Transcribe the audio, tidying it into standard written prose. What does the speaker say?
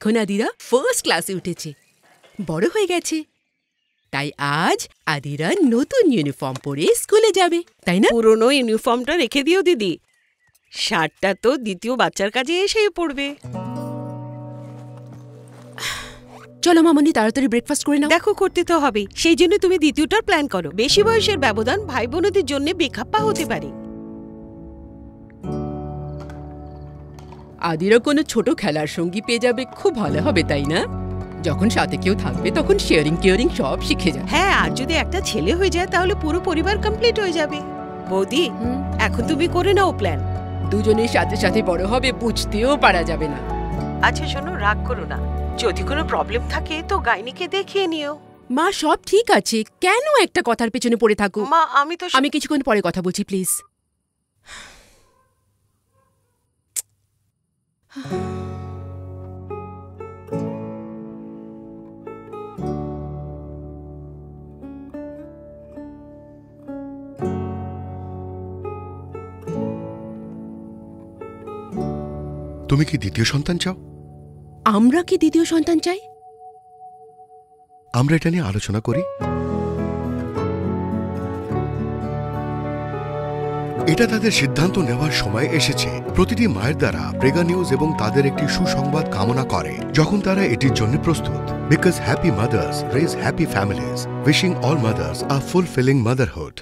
এখন আদিরা ফার্স্ট ক্লাসে উঠেছে, বড় হয়ে গেছে। তাই আজ আদিরা নতুন ইউনিফর্ম পরে স্কুলে যাবে, তাই না? পুরনো ইউনিফর্মটা রেখে দিও দিদি, শার্টটা তো দ্বিতীয় বাচ্চার কাজে এসেই পড়বে। চলো মামনি, তাড়াতাড়ি ব্রেকফাস্ট করে নাও। দেখো, করতে তো হবে, সেই জন্য তুমি দ্বিতীয়টার প্ল্যান করো। বেশি বয়সের ব্যবধান ভাই বোনদের জন্য বেখাপ্পা হতে পারে। আদিরা কোনো ছোট খেলার সঙ্গী পেয়ে যাবে, খুব ভালো হবে, তাই না? যখন সাথে কেউ থাকবে তখন শেয়ারিং কেয়ারিং সব শিখে যাবে। হ্যাঁ, আর যদি একটা ছেলে হয়ে যায় তাহলে পুরো পরিবার কমপ্লিট হয়ে যাবে। বৌদি, এখন তুমি করে নাও প্ল্যান। দুজনের সাথে সাথে বড় হবে, বুঝতেও পারা যাবে না। আচ্ছা শোনো, রাগ করো না, যদি কোনো প্রবলেম থাকে তো গাইনিকে দেখিয়ে নিও। মা, সব ঠিক আছে, কেন একটা কথার পেছনে পড়ে থাকো? মা, আমি কিছুক্ষণ পরে কথা বলছি, প্লিজ। তুমি কি দ্বিতীয় সন্তান চাও? আমরা কি দ্বিতীয় সন্তান চাই? আমরা এটা নিয়ে আলোচনা করি। এটা তাদের সিদ্ধান্ত নেওয়ার সময় এসেছে। প্রতিটি মায়ের দ্বারা প্রেগা নিউজ এবং তাদের একটি সুসংবাদ কামনা করে যখন তারা এটির জন্য প্রস্তুত। Because happy mothers rays happy families, wishing all mothers a fulfilling motherhood.